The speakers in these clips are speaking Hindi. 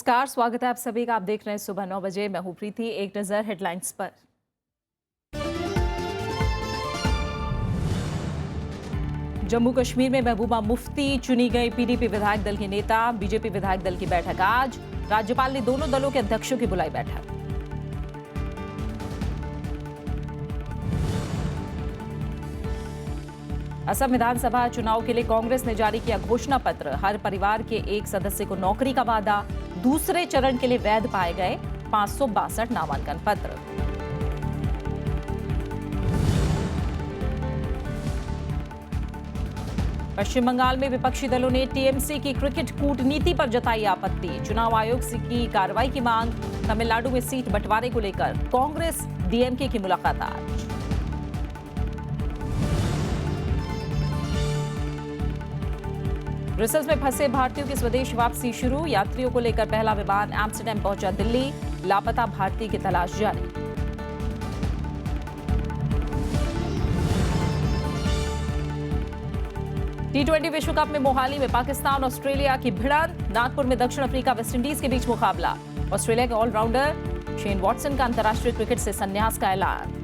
नमस्कार, स्वागत है आप सभी का। आप देख रहे हैं सुबह 9 बजे। मैं हूं प्रीति। एक नजर हेडलाइंस पर। जम्मू कश्मीर में महबूबा मुफ्ती चुनी गई पीडीपी विधायक दल की नेता। बीजेपी विधायक दल की बैठक आज। राज्यपाल ने दोनों दलों के अध्यक्षों की बुलाई बैठक। असम विधानसभा चुनाव के लिए कांग्रेस ने जारी किया घोषणा पत्र। हर परिवार के एक सदस्य को नौकरी का वादा। दूसरे चरण के लिए वैध पाए गए 562 नामांकन पत्र। पश्चिम बंगाल में विपक्षी दलों ने टीएमसी की क्रिकेट कूटनीति पर जताई आपत्ति। चुनाव आयोग से की कार्रवाई की मांग। तमिलनाडु में सीट बंटवारे को लेकर कांग्रेस डीएमके की मुलाकात आज। ब्रसेल्स में फंसे भारतीयों की स्वदेश वापसी शुरू। यात्रियों को लेकर पहला विमान एम्स्टर्डम पहुंचा दिल्ली। लापता भारतीय की तलाश जारी। टी20 विश्व कप में मोहाली में पाकिस्तान ऑस्ट्रेलिया की भिड़ंत। नागपुर में दक्षिण अफ्रीका वेस्टइंडीज के बीच मुकाबला। ऑस्ट्रेलिया के ऑलराउंडर शेन वॉटसन का अंतर्राष्ट्रीय क्रिकेट से संन्यास का ऐलान।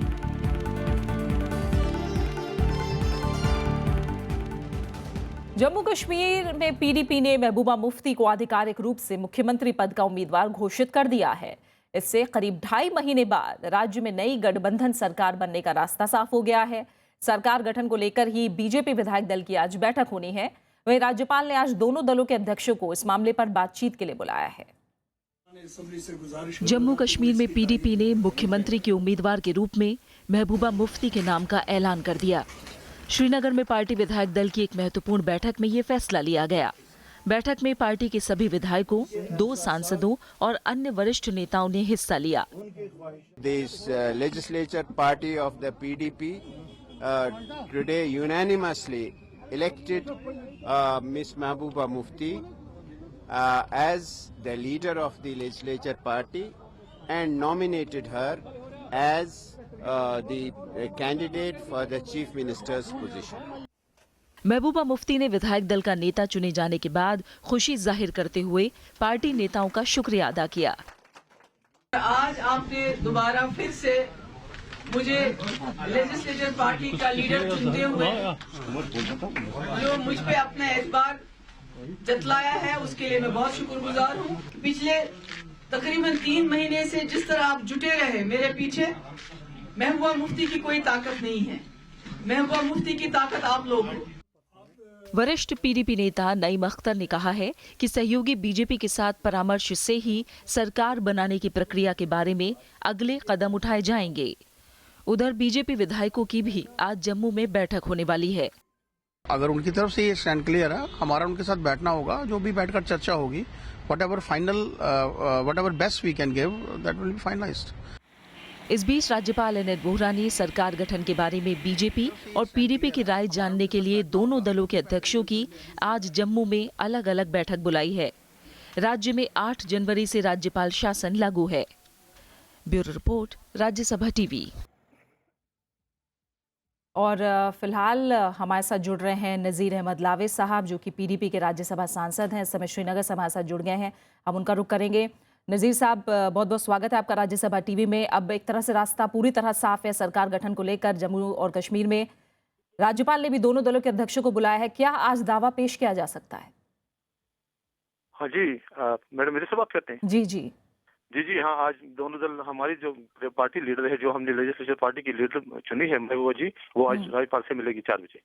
जम्मू कश्मीर में पीडीपी ने महबूबा मुफ्ती को आधिकारिक रूप से मुख्यमंत्री पद का उम्मीदवार घोषित कर दिया है। इससे करीब 2.5 महीने बाद राज्य में नई गठबंधन सरकार बनने का रास्ता साफ हो गया है। सरकार गठन को लेकर ही बीजेपी विधायक दल की आज बैठक होनी है। वहीं राज्यपाल ने आज दोनों दलों के अध्यक्षों को इस मामले पर बातचीत के लिए बुलाया है। जम्मू कश्मीर में पीडीपी ने मुख्यमंत्री के उम्मीदवार के रूप में महबूबा मुफ्ती के नाम का ऐलान कर दिया। श्रीनगर में पार्टी विधायक दल की एक महत्वपूर्ण बैठक में ये फैसला लिया गया। बैठक में पार्टी के सभी विधायकों, 2 सांसदों और अन्य वरिष्ठ नेताओं ने हिस्सा लिया। This legislature party of the PDP today unanimously elected Miss Mahbooba Mufti as the leader of the legislature party and nominated her as the candidate for the chief minister's position. Mehbooba Mufti ने विधायक दल का नेता चुने जाने के बाद खुशी जाहिर करते हुए पार्टी नेताओं का शुक्रिया अदा किया। आज आपने दोबारा फिर से मुझे लेजिस्लेचर पार्टी का लीडर चुनते हुए जो मुझ पे अपना एतबार जतलाया है उसके लिए मैं बहुत शुक्रगुजार हूँ। पिछले तकरीबन 3 महीने से जिस तरह आप जुटे रहे मेरे पीछे, महबूबा मुफ्ती की कोई ताकत नहीं है। महबूबा मुफ्ती की ताकत आप लोग हो। वरिष्ठ पीडीपी नेता नईम अख्तर ने कहा है कि सहयोगी बीजेपी के साथ परामर्श से ही सरकार बनाने की प्रक्रिया के बारे में अगले कदम उठाए जाएंगे। उधर बीजेपी विधायकों की भी आज जम्मू में बैठक होने वाली है। अगर उनकी तरफ से ये स्टैंड क्लियर है, हमारा उनके साथ बैठना होगा, जो भी बैठकर चर्चा होगी, whatever best we can give that will be finalised. इस बीच राज्यपाल एनएन वोहरा ने सरकार गठन के बारे में बीजेपी और पीडीपी की राय जानने के लिए दोनों दलों के अध्यक्षों की आज जम्मू में अलग अलग बैठक बुलाई है। राज्य में 8 जनवरी से राज्यपाल शासन लागू है। Bureau report, Rajya Sabha TV. और फिलहाल हमारे साथ जुड़ रहे हैं नज़ीर अहमद लावे साहब, जो कि पीडीपी के राज्यसभा सांसद हैं। इस समय श्रीनगर से हमारे साथ जुड़ गए हैं। हम उनका रुख करेंगे। नज़ीर साहब, बहुत बहुत स्वागत है आपका राज्यसभा टीवी में। अब एक तरह से रास्ता पूरी तरह साफ है सरकार गठन को लेकर जम्मू और कश्मीर में। राज्यपाल ने भी दोनों दलों के अध्यक्षों को बुलाया है। क्या आज दावा पेश किया जा सकता है? हाँ जी, मैडम मेरे से बात करते हैं? जी जी जी हाँ, आज दोनों दल, हमारी जो पार्टी लीडर है, जो हमने लेजिस्लेचर पार्टी की लीडर चुनी है महबूबा जी, वो आज राज्यपाल से मिलेगी 4 बजे।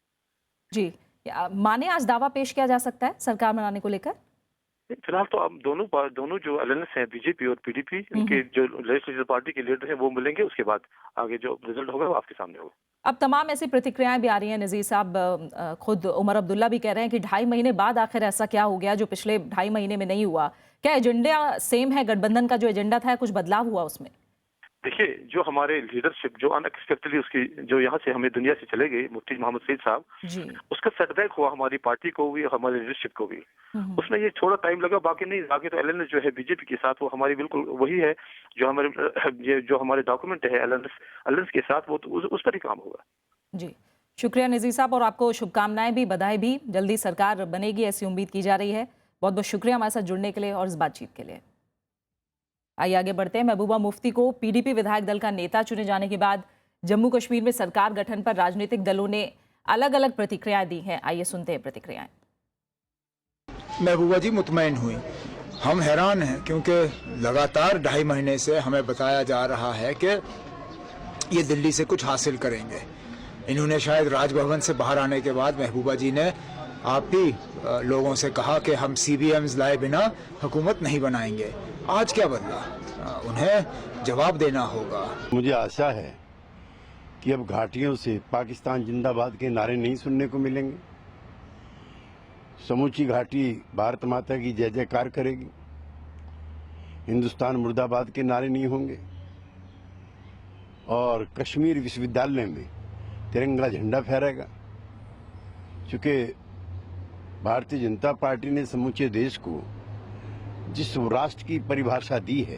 जी, माने आज दावा पेश किया जा सकता है सरकार बनाने को लेकर? फिलहाल तो अब दोनों जो अलायंस हैं, बीजेपी और पीडीपी, इनके जो लेजिस्लेचर पार्टी के लीडर हैं वो मिलेंगे। उसके बाद आगे जो रिजल्ट होगा वो आपके सामने होगा। अब तमाम ऐसी प्रतिक्रियाएं भी आ रही हैं नज़ीर साहब। खुद उमर अब्दुल्ला भी कह रहे हैं कि 2.5 महीने बाद आखिर ऐसा क्या हो गया जो पिछले 2.5 महीने में नहीं हुआ? क्या एजेंडा सेम है? गठबंधन का जो एजेंडा था, कुछ बदलाव हुआ उसमें? देखिए, जो हमारे लीडरशिप जो अनएक्सपेक्टेडली उसकी जो यहाँ से हमें दुनिया से चले गए, मुफ्ती मोहम्मद सईद साहब, उसका सेटबैक हुआ हमारी पार्टी को भी, हमारे लीडरशिप को भी। उसमें ये थोड़ा टाइम लगा, बाकी नहीं। आगे तो एलएनएस जो है बीजेपी के साथ, वो हमारी बिल्कुल वही है जो हमारे डॉक्यूमेंट है एलएनएस के साथ, वो तो उस पर ही काम होगा। जी, शुक्रिया नज़ीर साहब, और आपको शुभकामनाएं भी, बधाई भी। जल्दी सरकार बनेगी ऐसी उम्मीद की जा रही है। बहुत बहुत शुक्रिया हमारे साथ जुड़ने के लिए और इस बातचीत के लिए। आइए आगे बढ़ते हैं। महबूबा मुफ्ती को पीडीपी विधायक दल का नेता चुने जाने के बाद जम्मू कश्मीर में सरकार गठन पर राजनीतिक दलों ने अलग अलग प्रतिक्रियाएं दी हैं। आइए सुनते हैं प्रतिक्रियाएं। महबूबा जी मुतमईन हुई। हम हैरान हैं क्योंकि लगातार 2.5 महीने से हमें बताया जा रहा है कि ये दिल्ली से कुछ हासिल करेंगे। इन्होंने शायद राजभवन से बाहर आने के बाद महबूबा जी ने आप ही लोगों से कहा कि हम CBMs लाए बिना हुकूमत नहीं बनाएंगे। आज क्या बदला? उन्हें जवाब देना होगा। मुझे आशा है कि अब घाटियों से पाकिस्तान जिंदाबाद के नारे नहीं सुनने को मिलेंगे। समूची घाटी भारत माता की जय जयकार करेगी। हिंदुस्तान मुर्दाबाद के नारे नहीं होंगे और कश्मीर विश्वविद्यालय में तिरंगा झंडा फहराएगा। चूंकि भारतीय जनता पार्टी ने समूचे देश को जिस राष्ट्र की परिभाषा दी है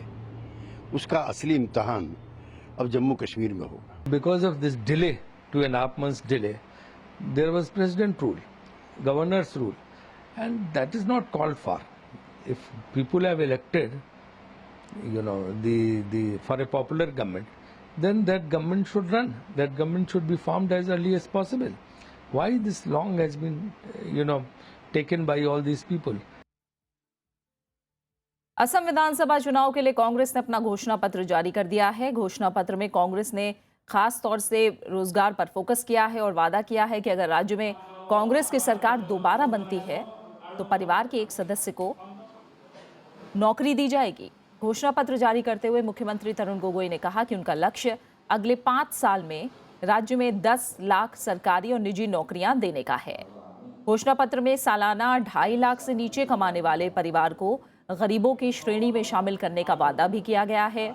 उसका असली इम्तिहान अब जम्मू कश्मीर में होगा। Because of this delay, 2.5 months delay, there was president rule, governor's rule, and that is not called for. If people have elected, for a popular government, then that government should run. That government should be formed as early as possible. Why this long has been, taken by all these people? Assam विधानसभा चुनाव के लिए कांग्रेस ने अपना घोषणा पत्र जारी कर दिया है। घोषणा पत्र में कांग्रेस ने खास तौर से रोजगार पर फोकस किया है और वादा किया है कि अगर राज्य में कांग्रेस की सरकार दोबारा बनती है तो परिवार के एक सदस्य को नौकरी दी जाएगी। घोषणा पत्र जारी करते हुए मुख्यमंत्री तरुण गोगोई ने कहा कि उनका लक्ष्य अगले 5 साल में राज्य में 10 लाख सरकारी और निजी नौकरियां देने का है। घोषणा पत्र में सालाना 2.5 लाख से नीचे कमाने वाले परिवार को गरीबों की श्रेणी में शामिल करने का वादा भी किया गया है।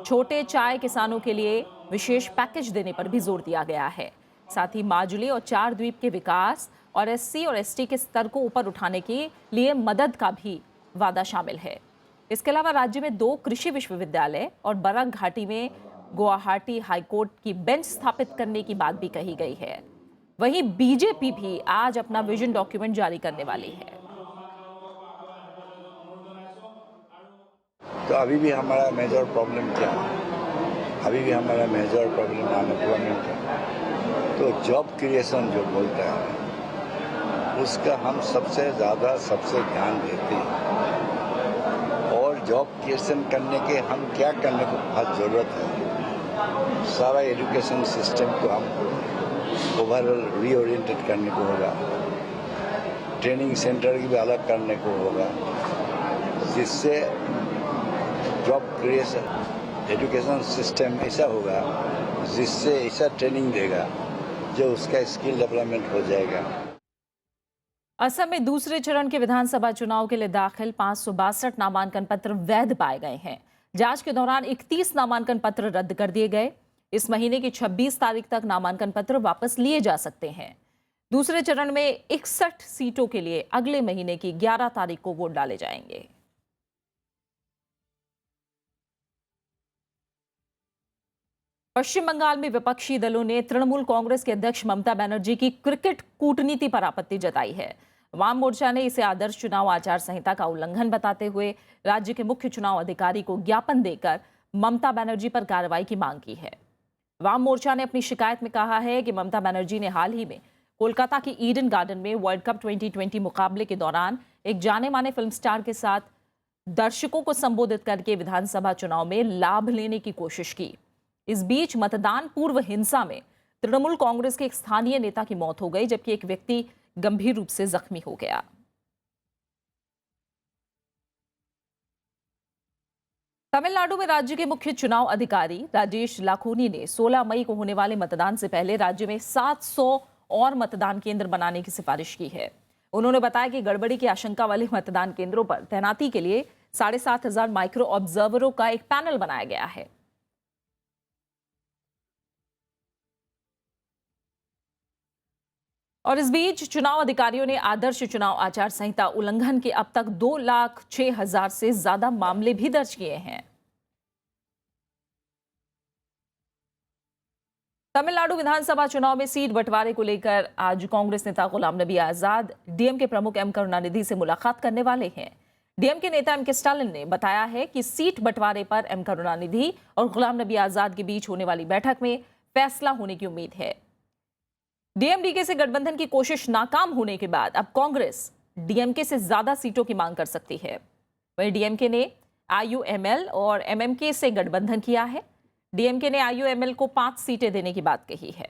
छोटे चाय किसानों के लिए विशेष पैकेज देने पर भी जोर दिया गया है। साथ ही माजुली और चार द्वीप के विकास और SC और ST के स्तर को ऊपर उठाने के लिए मदद का भी वादा शामिल है। इसके अलावा राज्य में 2 कृषि विश्वविद्यालय और बरक घाटी में गुवाहाटी हाईकोर्ट की बेंच स्थापित करने की बात भी कही गई है। वहीं बीजेपी भी आज अपना विजन डॉक्यूमेंट जारी करने वाली है। तो अभी भी हमारा मेजर प्रॉब्लम क्या है? अभी भी हमारा मेजर प्रॉब्लम अनएम्प्लॉयमेंट है। तो जॉब क्रिएशन जो बोलते हैं उसका हम सबसे ध्यान देते हैं। और जॉब क्रिएशन करने के हम क्या करने को बहुत ज़रूरत है। सारा एजुकेशन सिस्टम को हम ओवरऑल रीओरिएंटेड करने को होगा। ट्रेनिंग सेंटर की भी अलग करने को होगा, जिससे जॉब क्रिएशन एजुकेशन सिस्टम ऐसा होगा जिससे ऐसा ट्रेनिंग देगा जो उसका स्किल डेवलपमेंट हो जाएगा। असम में दूसरे चरण के विधानसभा चुनाव के लिए दाखिल 562 नामांकन पत्र वैध पाए गए हैं। जांच के दौरान 31 नामांकन पत्र रद्द कर दिए गए। इस महीने की 26 तारीख तक नामांकन पत्र वापस लिए जा सकते हैं। दूसरे चरण में 61 सीटों के लिए अगले महीने की 11 तारीख को वोट डाले जाएंगे। पश्चिम बंगाल में विपक्षी दलों ने तृणमूल कांग्रेस के अध्यक्ष ममता बनर्जी की क्रिकेट कूटनीति पर आपत्ति जताई है। वाम मोर्चा ने इसे आदर्श चुनाव आचार संहिता का उल्लंघन बताते हुए राज्य के मुख्य चुनाव अधिकारी को ज्ञापन देकर ममता बनर्जी पर कार्रवाई की मांग की है। वाम मोर्चा ने अपनी शिकायत में कहा है कि ममता बनर्जी ने हाल ही में कोलकाता की ईडन गार्डन में वर्ल्ड कप 2020 मुकाबले के दौरान एक जाने माने फिल्म स्टार के साथ दर्शकों को संबोधित करके विधानसभा चुनाव में लाभ लेने की कोशिश की। इस बीच मतदान पूर्व हिंसा में तृणमूल कांग्रेस के एक स्थानीय नेता की मौत हो गई, जबकि एक व्यक्ति गंभीर रूप से जख्मी हो गया। तमिलनाडु में राज्य के मुख्य चुनाव अधिकारी राजेश लाखोनी ने 16 मई को होने वाले मतदान से पहले राज्य में 700 और मतदान केंद्र बनाने की सिफारिश की है। उन्होंने बताया कि गड़बड़ी की आशंका वाले मतदान केंद्रों पर तैनाती के लिए 7,500 माइक्रो ऑब्जर्वरों का एक पैनल बनाया गया है। और इस बीच चुनाव अधिकारियों ने आदर्श चुनाव आचार संहिता उल्लंघन के अब तक 2,06,000 से ज्यादा मामले भी दर्ज किए हैं। तमिलनाडु विधानसभा चुनाव में सीट बंटवारे को लेकर आज कांग्रेस नेता गुलाम नबी आजाद डीएमके प्रमुख एम करुणानिधि से मुलाकात करने वाले हैं। डीएमके नेता एम के स्टालिन ने बताया है कि सीट बंटवारे पर एम करुणानिधि और गुलाम नबी आजाद के बीच होने वाली बैठक में फैसला होने की उम्मीद है। डीएमडीके से गठबंधन की कोशिश नाकाम होने के बाद अब कांग्रेस डीएमके से ज्यादा सीटों की मांग कर सकती है। वहीं डीएमके ने आईयूएमएल और एमएमके से गठबंधन किया है। डीएमके ने आईयूएमएल को 5 सीटें देने की बात कही है।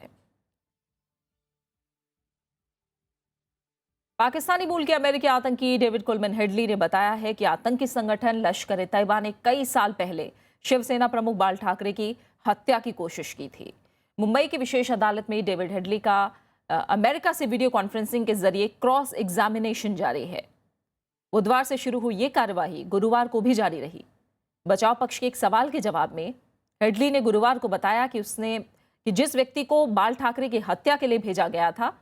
पाकिस्तानी मूल के अमेरिकी आतंकी डेविड कुलमन हेडली ने बताया है कि आतंकी संगठन लश्कर-ए-तैयबा ने कई साल पहले शिवसेना प्रमुख बाल ठाकरे की हत्या की कोशिश की थी। मुंबई की विशेष अदालत में डेविड हेडली का अमेरिका से वीडियो कॉन्फ्रेंसिंग के जरिए क्रॉस एग्जामिनेशन जारी है। बुधवार से शुरू हुई ये कार्यवाही गुरुवार को भी जारी रही। बचाव पक्ष के एक सवाल के जवाब में हेडली ने गुरुवार को बताया कि जिस व्यक्ति को बाल ठाकरे की हत्या के लिए भेजा गया था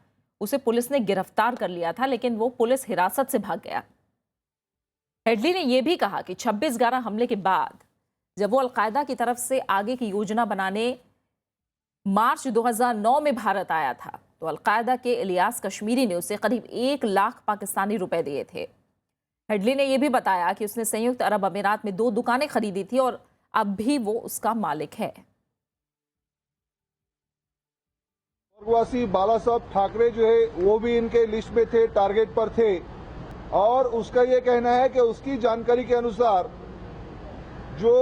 उसे पुलिस ने गिरफ्तार कर लिया था, लेकिन वो पुलिस हिरासत से भाग गया। हेडली ने यह भी कहा कि 26/11 हमले के बाद जब वो अलकायदा की तरफ से आगे की योजना बनाने मार्च 2009 में भारत आया था तो अलकायदा के इलियास कश्मीरी ने उसे करीब 1 लाख पाकिस्तानी रुपए दिए थे। हेडली ने यह भी बताया कि उसने संयुक्त अरब अमीरात में 2 दुकानें खरीदी थी और अब भी वो उसका मालिक है। स्वर्गवासी बाला साहब ठाकरे जो है वो भी इनके लिस्ट में थे, टारगेट पर थे और उसका ये कहना है कि उसकी जानकारी के अनुसार जो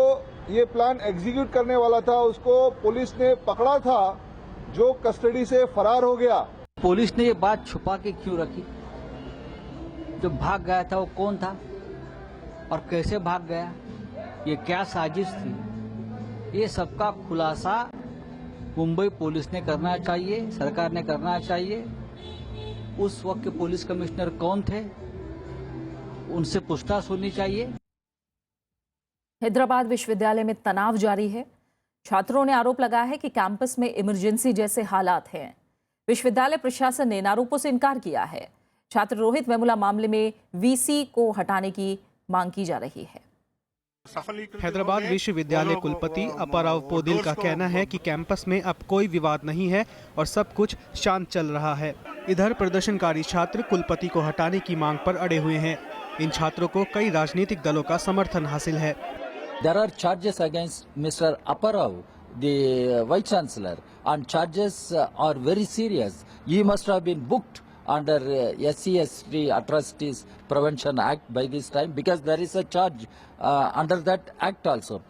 ये प्लान एग्जीक्यूट करने वाला था उसको पुलिस ने पकड़ा था, जो कस्टडी से फरार हो गया। पुलिस ने ये बात छुपा के क्यों रखी? जो भाग गया था वो कौन था और कैसे भाग गया, ये क्या साजिश थी, ये सबका खुलासा मुंबई पुलिस ने करना चाहिए, सरकार ने करना चाहिए। उस वक्त के पुलिस कमिश्नर कौन थे, उनसे पूछताछ होनी चाहिए। हैदराबाद विश्वविद्यालय में तनाव जारी है। छात्रों ने आरोप लगाया है कि कैंपस में इमरजेंसी जैसे हालात हैं। विश्वविद्यालय प्रशासन ने इन आरोपों से इनकार किया है। छात्र रोहित वेमुला मामले में वीसी को हटाने की मांग की जा रही है। हैदराबाद विश्वविद्यालय कुलपति अपाराव पोदिल का कहना है कि कैंपस में अब कोई विवाद नहीं है और सब कुछ शांत चल रहा है। इधर प्रदर्शनकारी छात्र कुलपति को हटाने की मांग पर अड़े हुए हैं। इन छात्रों को कई राजनीतिक दलों का समर्थन हासिल है। There are charges against Mr. Aparav, the Vice Chancellor, and charges are very serious. He must have been booked under SC/ST Atrocities Prevention Act by this time because there is a charge under that act also.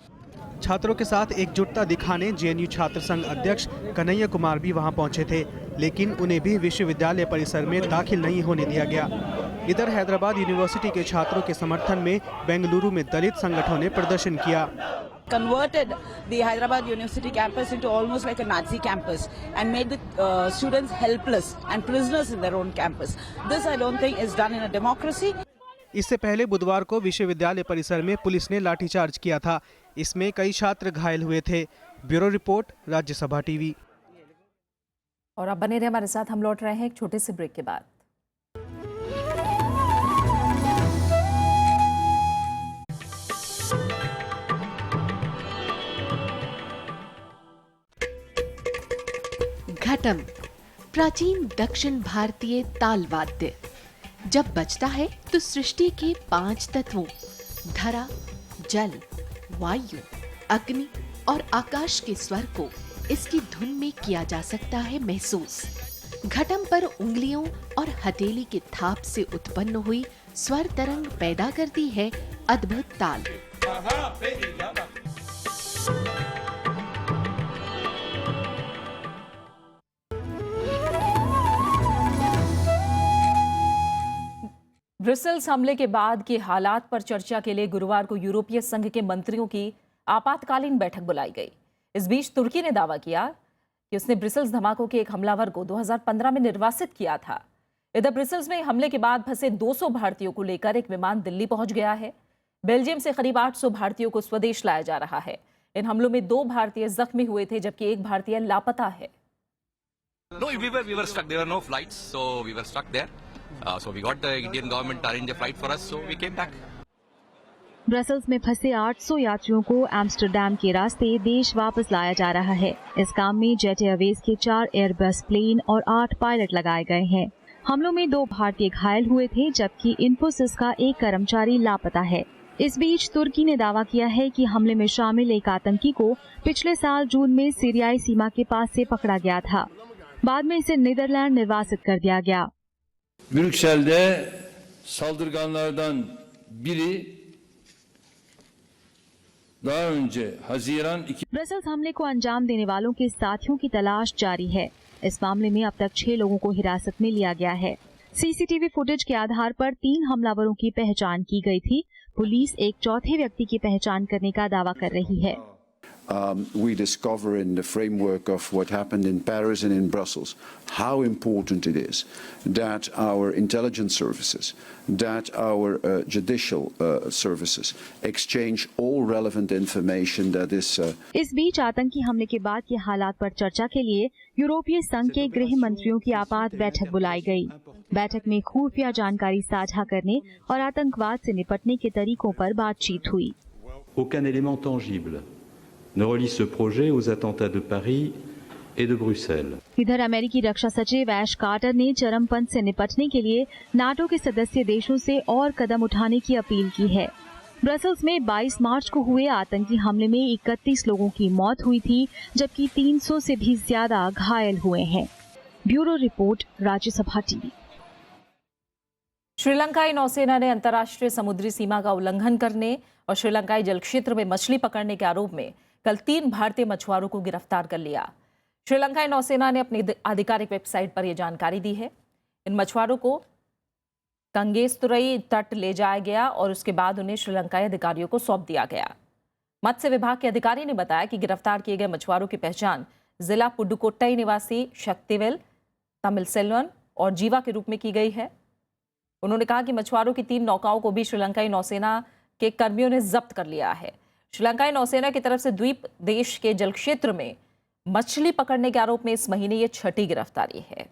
छात्रों के साथ एकजुटता दिखाने जेएनयू छात्र संघ अध्यक्ष कन्हैया कुमार भी वहां पहुंचे थे, लेकिन उन्हें भी विश्वविद्यालय परिसर में दाखिल नहीं होने दिया गया। इधर हैदराबाद यूनिवर्सिटी के छात्रों के समर्थन में बेंगलुरु में दलित संगठनों ने प्रदर्शन किया। Converted the Hyderabad University campus into almost like a Nazi campus and made the students helpless and prisoners in their own campus. This I don't think is done in a democracy. इससे पहले बुधवार को विश्वविद्यालय परिसर में पुलिस ने लाठीचार्ज किया था। इसमें कई छात्र घायल हुए थे। Bureau report, Rajya Sabha TV. और अब बने रहे हमारे साथ, हम लौट रहे हैं एक छोटे से ब्रेक के बाद। घटम प्राचीन दक्षिण भारतीय ताल वाद्य जब बजता है तो सृष्टि के 5 तत्वों धरा, जल, वायु, अग्नि और आकाश के स्वर को इसकी धुन में किया जा सकता है महसूस। घटम पर उंगलियों और हथेली के थाप से उत्पन्न हुई स्वर तरंग पैदा करती है अद्भुत ताल। ब्रसेल्स हमले के बाद के हालात पर चर्चा के लिए गुरुवार को यूरोपीय संघ के मंत्रियों की आपातकालीन बैठक बुलाई गई। इस बीच तुर्की ने दावा किया कि उसने ब्रसेल्स धमाकों के एक हमलावर को 2015 में निर्वासित किया था। इधर ब्रसेल्स में हमले के बाद फंसे 200 भारतीयों को लेकर एक विमान दिल्ली पहुंच गया है। बेल्जियम से करीब 800 भारतीयों को स्वदेश लाया जा रहा है। इन हमलों में 2 भारतीय जख्मी हुए थे, जबकि एक भारतीय लापता है। So we got the Indian government arrange a flight for us, so we came back. Brussels में फंसे 800 यात्रियों को एम्स्टर्डम के रास्ते देश वापस लाया जा रहा है। इस काम में जेट एयरवेज के 4 एयरबस प्लेन और 8 पायलट लगाए गए हैं। हमलों में 2 भारतीय घायल हुए थे, जबकि इन्फोसिस का एक कर्मचारी लापता है। इस बीच तुर्की ने दावा किया है कि हमले में शामिल एक आतंकी को पिछले साल जून में सीरियाई सीमा के पास से पकड़ा गया था। बाद में इसे नीदरलैंड निर्वासित कर दिया गया। Brüksel'de saldırganlardan biri daha önce Haziran 2 Brussels हमले को अंजाम देने वालों के साथियों की तलाश जारी है। इस मामले में अब तक 6 लोगों को हिरासत में लिया गया है। सीसीटीवी फुटेज के आधार पर 3 हमलावरों की पहचान की गई थी। पुलिस एक चौथे व्यक्ति की पहचान करने का दावा कर रही है। We discover in the framework of what happened in Paris and in Brussels how important it is that our intelligence services, that our judicial services exchange all relevant information that is इस बीच आतंकी हमले के बाद के हालात पर चर्चा के लिए यूरोपीय संघ के गृह मंत्रियों की आपात बैठक बुलाई गई। बैठक में खुफिया जानकारी साझा करने और आतंकवाद से निपटने के तरीकों पर बातचीत हुई। Aucun élément tangible ne relie ce projet aux attentats de Paris et de Bruxelles. इधर अमेरिकी रक्षा सचिव ऐश कार्टर ने चरमपंथ से निपटने के लिए नाटो के सदस्य देशों से और कदम उठाने की अपील की है। ब्रसेल्स में 22 मार्च को हुए आतंकी हमले में 31 लोगों की मौत हुई थी, जबकि 300 से भी ज्यादा घायल हुए हैं। Bureau report, Rajya Sabha TV. श्रीलंकाई नौसेना ने अंतर्राष्ट्रीय समुद्री सीमा का उल्लंघन करने और श्रीलंकाई जल क्षेत्र में मछली पकड़ने के आरोप में कल 3 भारतीय मछुआरों को गिरफ्तार कर लिया। श्रीलंकाई नौसेना ने अपनी आधिकारिक वेबसाइट पर यह जानकारी दी है। इन मछुआरों को कंगेस्तुरई तट ले जाया गया और उसके बाद उन्हें श्रीलंकाई अधिकारियों को सौंप दिया गया। मत्स्य विभाग के अधिकारी ने बताया कि गिरफ्तार किए गए मछुआरों की पहचान जिला पुडुकोट्टई निवासी शक्तिवेल, तमिलसेल्वन और जीवा के रूप में की गई है। उन्होंने कहा कि मछुआरों की 3 नौकाओं को भी श्रीलंकाई नौसेना के कर्मियों ने जब्त कर लिया है। श्रीलंकाई नौसेना की तरफ से द्वीप देश के जल क्षेत्र में मछली पकड़ने के आरोप में इस महीने ये 6ठी गिरफ्तारी है।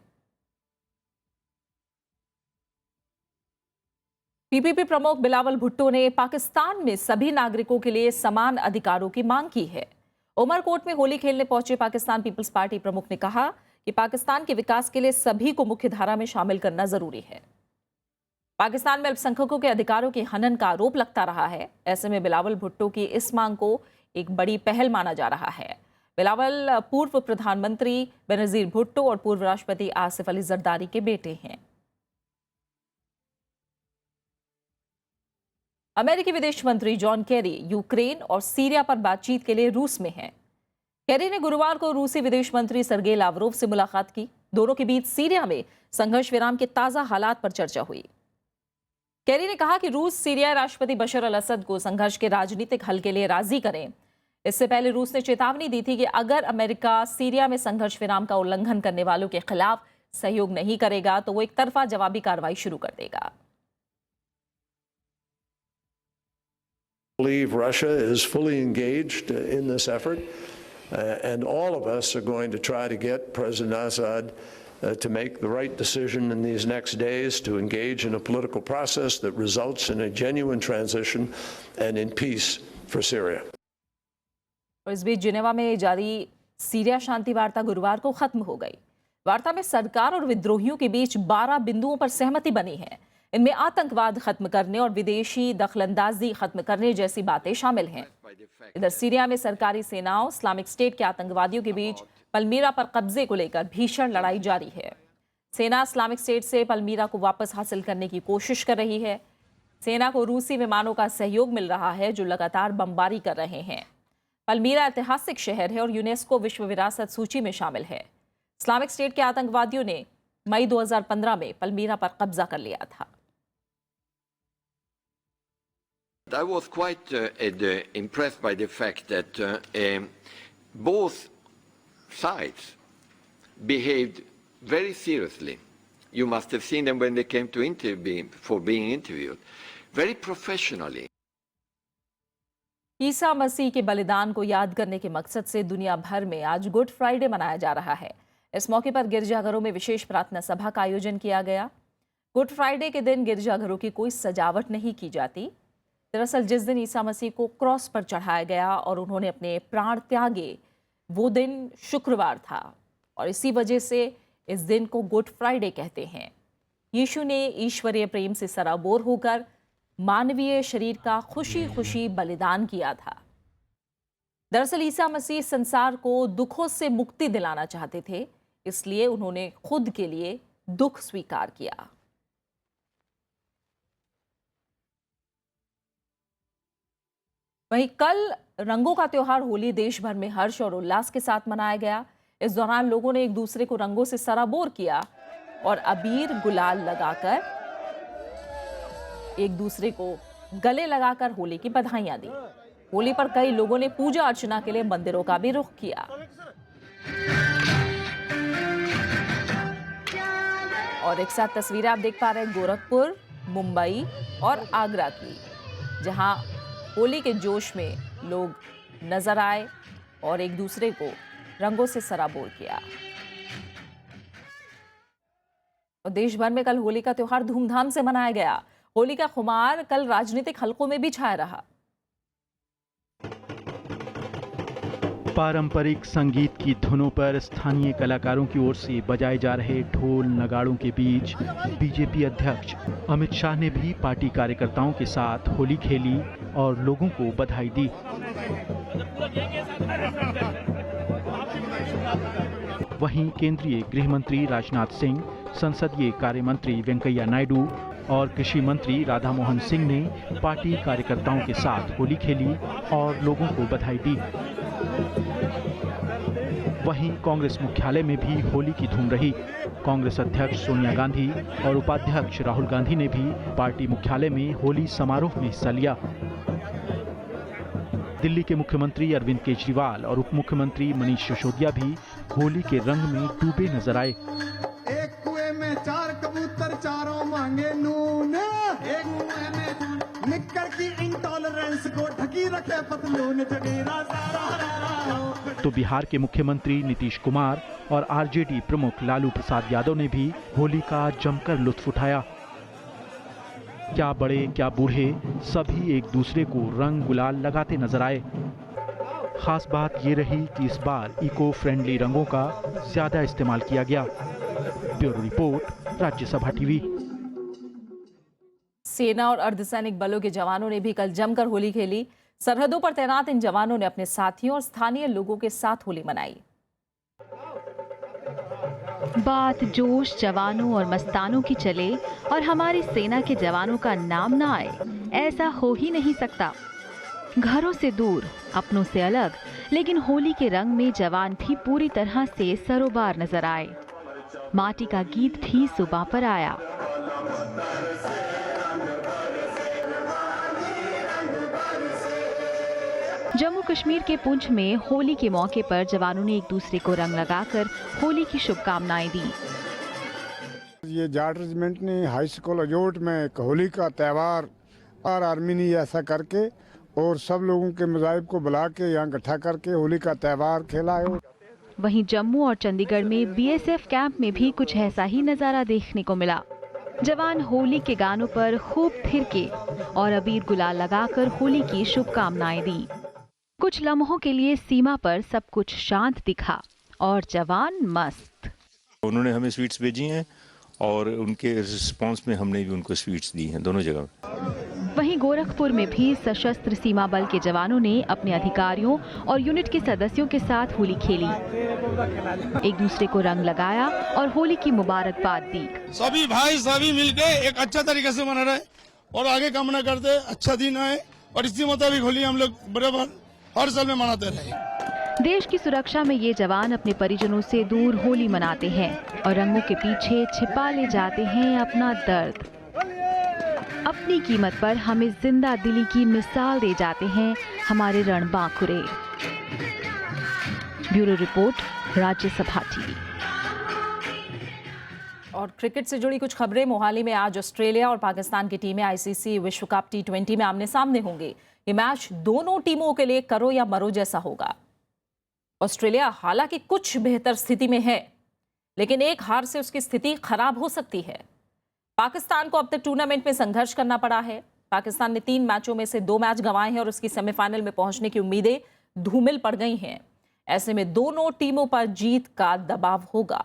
पीपीपी प्रमुख बिलावल भुट्टो ने पाकिस्तान में सभी नागरिकों के लिए समान अधिकारों की मांग की है। उमरकोट में होली खेलने पहुंचे पाकिस्तान पीपल्स पार्टी प्रमुख ने कहा कि पाकिस्तान के विकास के लिए सभी को मुख्य धारा में शामिल करना जरूरी है। पाकिस्तान में अल्पसंख्यकों के अधिकारों के हनन का आरोप लगता रहा है। ऐसे में बिलावल भुट्टो की इस मांग को एक बड़ी पहल माना जा रहा है। बिलावल पूर्व प्रधानमंत्री बेनजीर भुट्टो और पूर्व राष्ट्रपति आसिफ अली जरदारी के बेटे हैं। अमेरिकी विदेश मंत्री जॉन केरी यूक्रेन और सीरिया पर बातचीत के लिए रूस में हैं। केरी ने गुरुवार को रूसी विदेश मंत्री सर्गेई लावरोव से मुलाकात की। दोनों के बीच सीरिया में संघर्ष विराम के ताजा हालात पर चर्चा हुई। केरी ने कहा कि रूस सीरिया राष्ट्रपति बशर अल असद को संघर्ष के राजनीतिक हल के लिए राजी करें। इससे पहले रूस ने चेतावनी दी थी कि अगर अमेरिका सीरिया में संघर्ष विराम का उल्लंघन करने वालों के खिलाफ सहयोग नहीं करेगा तो वो एक तरफा जवाबी कार्रवाई शुरू कर देगा। I believe Russia is fully engaged in this effort, and all of us are going to try to get President Assad to make the right decision in these next days to engage in a political process that results in a genuine transition and in peace for Syria. और इस बीच जिनेवा में जारी सीरिया शांति वार्ता गुरुवार को खत्म हो गई। वार्ता में सरकार और विद्रोहियों के बीच 12 बिंदुओं पर सहमति बनी है। इनमें आतंकवाद खत्म करने और विदेशी दखलंदाजी खत्म करने जैसी बातें शामिल हैं। इधर सीरिया में सरकारी सेनाओं इस्लामिक स्टेट के आतंकवादियों के बीच पलमीरा पर कब्जे को लेकर भीषण लड़ाई जारी है। सेना इस्लामिक स्टेट से पलमीरा को वापस हासिल करने की कोशिश कर रही है। सेना को रूसी विमानों का सहयोग मिल रहा है जो लगातार बमबारी कर रहे हैं। पलमीरा ऐतिहासिक शहर है और यूनेस्को विश्व विरासत सूची में शामिल है। इस्लामिक स्टेट के आतंकवादियों ने मई 2015 में पलमीरा पर कब्जा कर लिया था। I was quite impressed by the fact that both sides behaved very seriously. You must have seen them when they came to for being interviewed, very professionally. Isa Masih के बलिदान को याद करने के मकसद से दुनिया भर में आज गुड फ्राइडे मनाया जा रहा है। इस मौके पर गिरजाघरों में विशेष प्रार्थना सभा का आयोजन किया गया। गुड फ्राइडे के दिन गिरजाघरों की कोई सजावट नहीं की जाती। दरअसल जिस दिन ईसा मसीह को क्रॉस पर चढ़ाया गया और उन्होंने अपने प्राण त्यागे वो दिन शुक्रवार था और इसी वजह से इस दिन को गुड फ्राइडे कहते हैं। यीशु ने ईश्वरीय प्रेम से सराबोर होकर मानवीय शरीर का खुशी खुशी बलिदान किया था। दरअसल ईसा मसीह संसार को दुखों से मुक्ति दिलाना चाहते थे, इसलिए उन्होंने खुद के लिए दुख स्वीकार किया। वहीं कल रंगों का त्योहार होली देश भर में हर्ष और उल्लास के साथ मनाया गया। इस दौरान लोगों ने एक दूसरे को रंगों से सराबोर किया और अबीर गुलाल लगाकर एक दूसरे को गले लगाकर होली की बधाइयां दी। होली पर कई लोगों ने पूजा अर्चना के लिए मंदिरों का भी रुख किया। और एक साथ तस्वीरें आप देख पा रहे हैं गोरखपुर, मुंबई और आगरा की, जहां होली के जोश में लोग नजर आए और एक दूसरे को रंगों से सराबोर किया। और देश भर में कल होली का त्योहार धूमधाम से मनाया गया। होली का खुमार कल राजनीतिक हलकों में भी छाया रहा। पारंपरिक संगीत की धुनों पर स्थानीय कलाकारों की ओर से बजाए जा रहे ढोल नगाड़ों के बीच बीजेपी अध्यक्ष अमित शाह ने भी पार्टी कार्यकर्ताओं के साथ होली खेली और लोगों को बधाई दी। वहीं केंद्रीय गृह मंत्री राजनाथ सिंह, संसदीय कार्य मंत्री वेंकैया नायडू और कृषि मंत्री राधा मोहन सिंह ने पार्टी कार्यकर्ताओं के साथ होली खेली और लोगों को बधाई दी। वहीं कांग्रेस मुख्यालय में भी होली की धूम रही। कांग्रेस अध्यक्ष सोनिया गांधी और उपाध्यक्ष राहुल गांधी ने भी पार्टी मुख्यालय में होली समारोह में हिस्सा लिया। दिल्ली के मुख्यमंत्री अरविंद केजरीवाल और उप मुख्यमंत्री मनीष सिसोदिया भी होली के रंग में डूबे नजर आए। एक कुएं में 4 कबूतर, चारों मांगे नून, एक कुएं में निक्कर की इंटॉलरेंस को ढकी रखे पतलून, जगीरा सारा। तो बिहार के मुख्यमंत्री नीतीश कुमार और आरजेडी प्रमुख लालू प्रसाद यादव ने भी होली का जमकर लुत्फ उठाया। क्या बड़े क्या बूढ़े, सभी एक दूसरे को रंग गुलाल लगाते नजर आए। खास बात ये रही कि इस बार इको फ्रेंडली रंगों का ज्यादा इस्तेमाल किया गया। Bureau report, Rajya Sabha TV. सेना और अर्धसैनिक बलों के जवानों ने भी कल जमकर होली खेली। सरहदों पर तैनात इन जवानों ने अपने साथियों और स्थानीय लोगों के साथ होली मनाई। बात जोश जवानों और मस्तानों की चले और हमारी सेना के जवानों का नाम ना आए, ऐसा हो ही नहीं सकता। घरों से दूर, अपनों से अलग, लेकिन होली के रंग में जवान भी पूरी तरह से सरोबार नजर आए। माटी का गीत भी सुबह पर आया। जम्मू कश्मीर के पुंछ में होली के मौके पर जवानों ने एक दूसरे को रंग लगाकर होली की शुभकामनाएं दी। ये जाट रेजिमेंट ने हाई स्कूल अजोट में होली का त्यौहार और आर्मी ने ऐसा करके और सब लोगों के मज़ाहिब को बुला के यहाँ इकट्ठा करके होली का त्यौहार खेला है। वहीं जम्मू और चंडीगढ़ में बीएसएफ कैंप में भी कुछ ऐसा ही नजारा देखने को मिला। जवान होली के गानों पर खूब थिरके और अबीर गुलाल लगाकर होली की शुभकामनाएं दी। कुछ लम्हों के लिए सीमा पर सब कुछ शांत दिखा और जवान मस्त। उन्होंने हमें स्वीट्स भेजी हैं और उनके रिस्पांस में हमने भी उनको स्वीट्स दी हैं, दोनों जगह। वहीं गोरखपुर में भी सशस्त्र सीमा बल के जवानों ने अपने अधिकारियों और यूनिट के सदस्यों के साथ होली खेली, एक दूसरे को रंग लगाया और होली की मुबारकबाद दी। सभी भाई सभी मिलके एक अच्छा तरीके से मना रहे और आगे कामना करते अच्छा दिन आए और इसी मुताबिक होली हम लोग बराबर हर साल में मनाते रहे। देश की सुरक्षा में ये जवान अपने परिजनों से दूर होली मनाते हैं और रंगों के पीछे छिपा ले जाते हैं अपना दर्द। अपनी कीमत पर हमें जिंदा दिली की मिसाल दे जाते हैं हमारे Ranbankure. Bureau report, Rajya Sabha TV. और क्रिकेट से जुड़ी कुछ खबरें। मोहाली में आज ऑस्ट्रेलिया और पाकिस्तान की टीमें आईसीसी विश्व कप T20 में आमने सामने होंगे। ये मैच दोनों टीमों के लिए करो या मरो जैसा होगा। ऑस्ट्रेलिया हालांकि कुछ बेहतर स्थिति में है, लेकिन एक हार से उसकी स्थिति खराब हो सकती है। पाकिस्तान को अब तक टूर्नामेंट में संघर्ष करना पड़ा है। पाकिस्तान ने 3 मैचों में से 2 मैच गंवाए हैं और उसकी सेमीफाइनल में पहुंचने की उम्मीदें धूमिल पड़ गई हैं। ऐसे में दोनों टीमों पर जीत का दबाव होगा।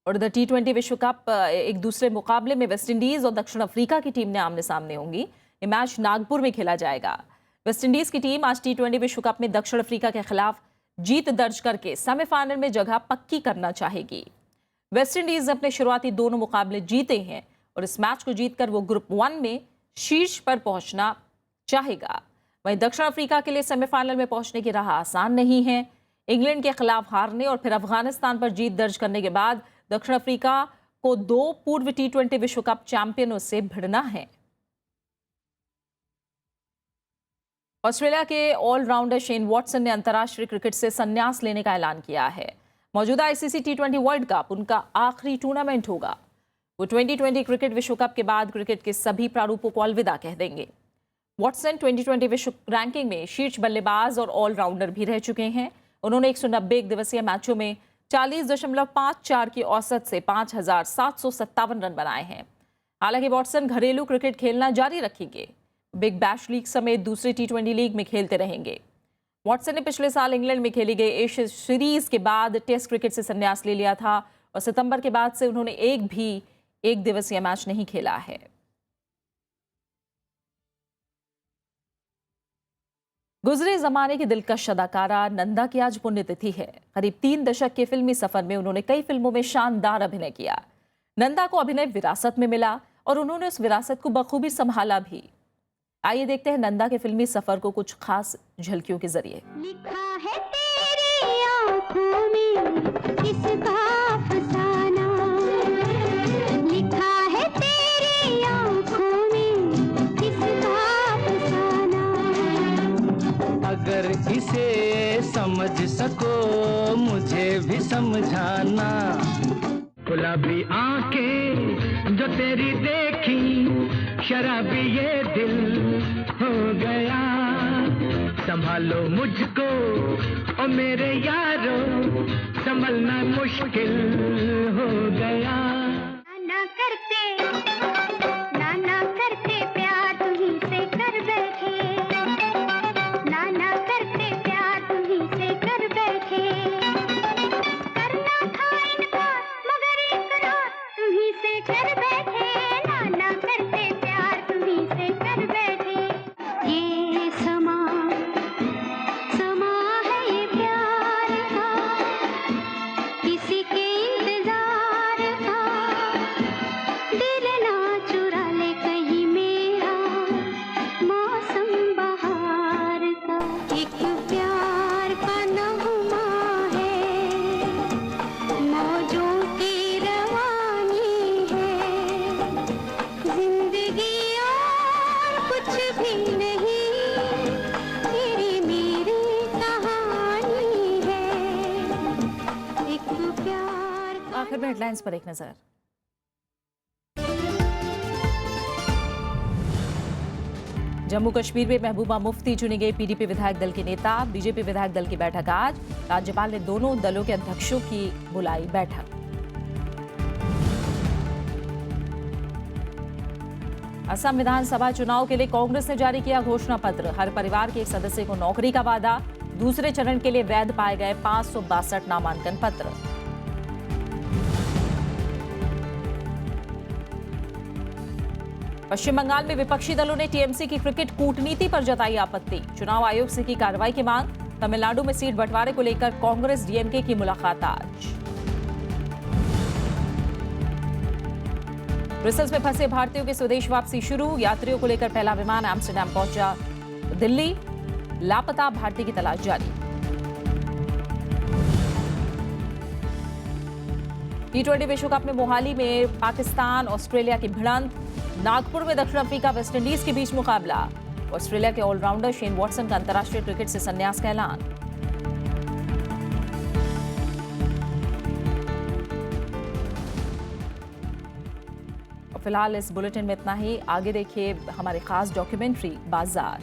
और द T20 विश्व कप एक दूसरे मुकाबले में वेस्टइंडीज और दक्षिण अफ्रीका की टीम ने आमने सामने होंगी। ये मैच नागपुर में खेला जाएगा। वेस्टइंडीज की टीम आज T20 विश्व कप में दक्षिण अफ्रीका के खिलाफ जीत दर्ज करके सेमीफाइनल में जगह पक्की करना चाहेगी। वेस्टइंडीज अपने शुरुआती दोनों मुकाबले जीते हैं और इस मैच को जीतकर वो ग्रुप 1 में शीर्ष पर पहुंचना चाहेगा। वहीं दक्षिण अफ्रीका के लिए सेमीफाइनल में पहुंचने की राह आसान नहीं है। इंग्लैंड के खिलाफ हारने और फिर अफगानिस्तान पर जीत दर्ज करने के बाद दक्षिण अफ्रीका को 2 पूर्व T20 विश्व कप चैंपियनों से भिड़ना है। ऑस्ट्रेलिया के ऑलराउंडर शेन वॉटसन ने अंतर्राष्ट्रीय क्रिकेट से संन्यास लेने का ऐलान किया है। मौजूदा ICC T20 वर्ल्ड कप उनका आखिरी टूर्नामेंट होगा। वो 2020 क्रिकेट विश्व कप के बाद क्रिकेट के सभी प्रारूपों को अलविदा कह देंगे। वॉटसन 2020 विश्व रैंकिंग में शीर्ष बल्लेबाज और ऑलराउंडर भी रह चुके हैं। उन्होंने 190 एक दिवसीय मैचों में 40.54 की औसत से 5,757 रन बनाए हैं। हालांकि वॉटसन घरेलू क्रिकेट खेलना जारी रखेंगे। बिग बैश लीग समेत दूसरे T20 लीग में खेलते रहेंगे। वॉटसन ने पिछले साल इंग्लैंड में खेली गई एशिया सीरीज के बाद टेस्ट क्रिकेट से संन्यास ले लिया था और सितंबर के बाद से उन्होंने एक भी एक दिवसीय मैच नहीं खेला है। गुजरे जमाने की दिलकश अदाकारा नंदा की आज पुण्यतिथि है। करीब 3 दशक के फिल्मी सफर में उन्होंने कई फिल्मों में शानदार अभिनय किया। नंदा को अभिनय विरासत में मिला और उन्होंने उस विरासत को बखूबी संभाला भी। आइए देखते हैं नंदा के फिल्मी सफर को कुछ खास झलकियों के जरिए। लिखा है तेरी आंखों में किसका अफसाना, लिखा है तेरी आंखों में किसका अफसाना। अगर इसे समझ सको मुझे भी समझाना। गुलाबी आंखें जो तेरी देखी शराबी ये दिल हो गया। संभालो मुझको ओ मेरे यारो, संभलना मुश्किल हो गया। ना करते प्यार तुम्हीं से कर बैठे, ना करते प्यार तुम्हीं से कर बैठे। करना था इनकार मगर इकरार तुम्हीं से कर बैठे, ना करते प्यार तुम्हीं से कर बैठे। ये समा है ये प्यार का, किसी के इंतजार का। दिल ना चुरा ले कहीं मेरा मौसम बहार का। एक प्यार का नगमा है, मौजों की रवानी है। जिंदगी और कुछ भी नहीं, तेरी मेरी कहानी है। एक प्यार का। आखिर में हेडलाइंस पर एक नजर। जम्मू कश्मीर में महबूबा मुफ्ती चुनी गई PDP विधायक दल के नेता। बीजेपी विधायक दल की बैठक आज। राज्यपाल ने दोनों दलों के अध्यक्षों की बुलाई बैठक। असम विधानसभा चुनाव के लिए कांग्रेस ने जारी किया घोषणा पत्र। हर परिवार के एक सदस्य को नौकरी का वादा। दूसरे चरण के लिए वैध पाए गए 562 नामांकन पत्र। पश्चिम बंगाल में विपक्षी दलों ने TMC की क्रिकेट कूटनीति पर जताई आपत्ति। चुनाव आयोग से की कार्रवाई की मांग। तमिलनाडु में सीट बंटवारे को लेकर कांग्रेस DMK की मुलाकात आज। ब्रसेल्स में फंसे भारतीयों की स्वदेश वापसी शुरू। यात्रियों को लेकर पहला विमान एम्स्टर्डम पहुंचा। दिल्ली लापता भारतीय की तलाश जारी। T20 विश्व कप में मोहाली में पाकिस्तान ऑस्ट्रेलिया की भिड़ंत। नागपुर में दक्षिण अफ्रीका वेस्टइंडीज के बीच मुकाबला। ऑस्ट्रेलिया के ऑलराउंडर शेन वॉटसन का अंतर्राष्ट्रीय क्रिकेट से संन्यास का ऐलान। फिलहाल इस बुलेटिन में इतना ही। आगे देखिए हमारे खास डॉक्यूमेंट्री बाजार।